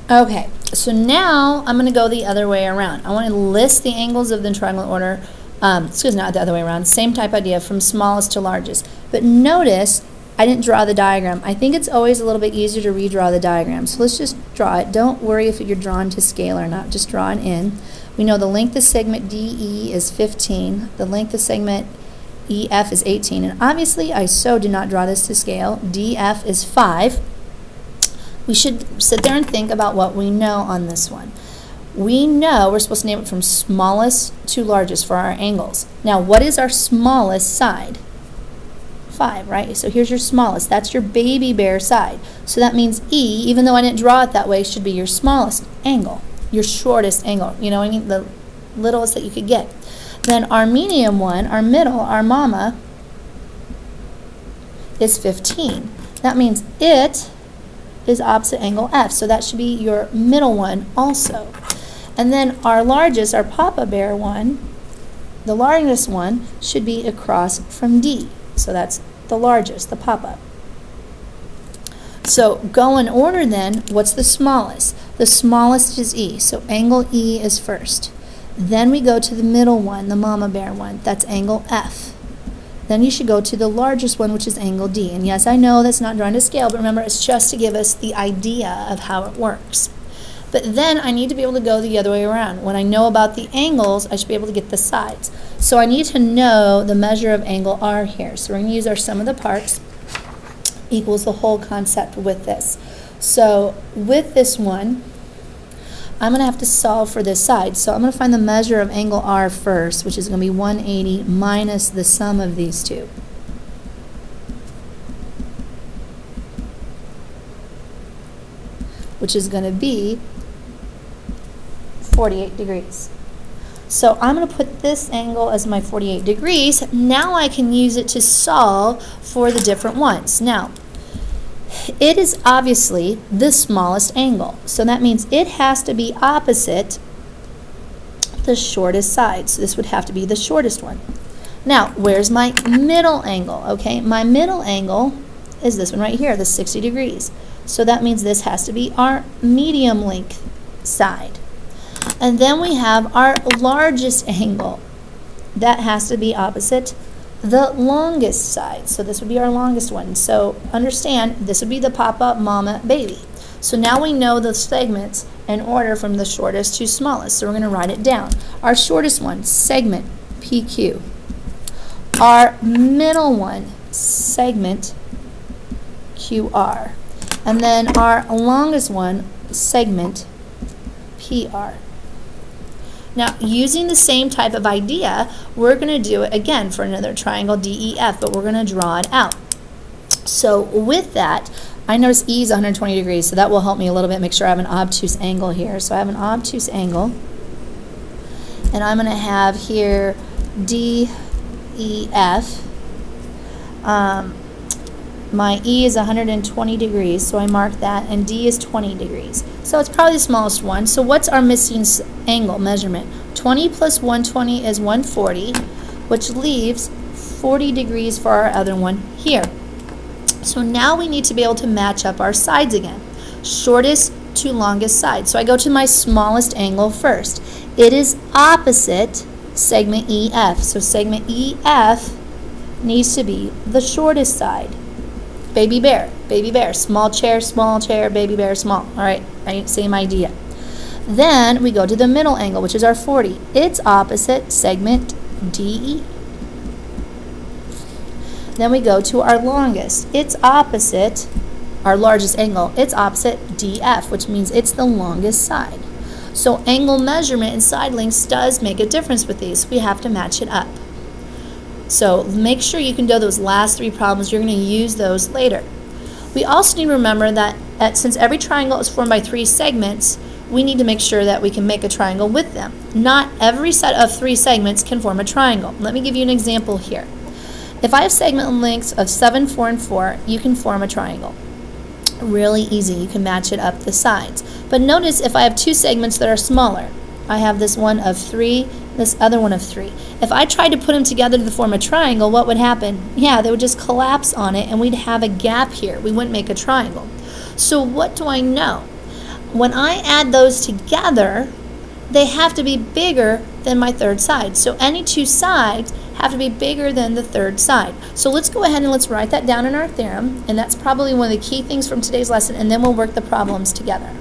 Okay, so now I'm going to go the other way around. I want to list the angles of the triangle order, not the other way around, same type idea from smallest to largest. But notice I didn't draw the diagram. I think it's always a little bit easier to redraw the diagram. So let's just draw it. Don't worry if you're drawn to scale or not, just draw it in. We know the length of segment DE is 15. The length of segment EF is 18. And obviously I did not draw this to scale. DF is 5. We should sit there and think about what we know on this one. We know we're supposed to name it from smallest to largest for our angles. Now, what is our smallest side? 5, right? So here's your smallest. That's your baby bear side. So that means E, even though I didn't draw it that way, should be your smallest angle, your shortest angle. You know what I mean? The littlest that you could get. Then our medium one, our middle, our mama, is 15. That means it is opposite angle F, so that should be your middle one also. And then our largest, our papa bear one, the largest one should be across from D, so that's the largest, the papa. So go in order then, what's the smallest? The smallest is E, so angle E is first. Then we go to the middle one, the mama bear one, that's angle F. Then you should go to the largest one, which is angle D. And yes, I know that's not drawn to scale, but remember, it's just to give us the idea of how it works. But then I need to be able to go the other way around. When I know about the angles, I should be able to get the sides. So I need to know the measure of angle R here. So we're going to use our sum of the parts equals the whole concept with this. So with this one, I'm going to have to solve for this side. So I'm going to find the measure of angle R first, which is going to be 180 minus the sum of these two. Which is going to be 48 degrees. So I'm going to put this angle as my 48 degrees. Now I can use it to solve for the different ones. Now, it is obviously the smallest angle. So that means it has to be opposite the shortest side. So this would have to be the shortest one. Now, where's my middle angle? Okay, my middle angle is this one right here, the 60 degrees. So that means this has to be our medium length side. And then we have our largest angle. That has to be opposite the longest side. So this would be our longest one. So understand, this would be the papa, mama, baby. So now we know the segments in order from the shortest to smallest. So we're going to write it down. Our shortest one, segment PQ. Our middle one, segment QR. And then our longest one, segment PR. Now, using the same type of idea, we're going to do it again for another triangle DEF, but we're going to draw it out. So with that, I notice E is 120 degrees, so that will help me a little bit make sure I have an obtuse angle here. So I have an obtuse angle, and I'm going to have here DEF. My E is 120 degrees, so I mark that, and D is 20 degrees. So it's probably the smallest one. So what's our missing angle measurement? 20 plus 120 is 140, which leaves 40 degrees for our other one here. So now we need to be able to match up our sides again. Shortest to longest side. So I go to my smallest angle first. It is opposite segment EF. So segment EF needs to be the shortest side. Baby bear, small chair, baby bear, small. All right, same idea. Then we go to the middle angle, which is our 40. It's opposite segment DE. Then we go to our longest. It's opposite our largest angle. It's opposite DF, which means it's the longest side. So angle measurement and side lengths does make a difference with these. We have to match it up. So make sure you can do those last three problems. You're going to use those later. We also need to remember that since every triangle is formed by 3 segments, we need to make sure that we can make a triangle with them. Not every set of 3 segments can form a triangle. Let me give you an example here. If I have segment lengths of 7, 4, and 4, you can form a triangle. Really easy. You can match it up the sides. But notice if I have 2 segments that are smaller, I have this one of 3, this other one of 3. If I tried to put them together to form a triangle, what would happen? Yeah, they would just collapse on it and we'd have a gap here. We wouldn't make a triangle. So what do I know? when I add those together, they have to be bigger than my third side. So any two sides have to be bigger than the third side. So let's go ahead and let's write that down in our theorem, and that's probably one of the key things from today's lesson, and then we'll work the problems together.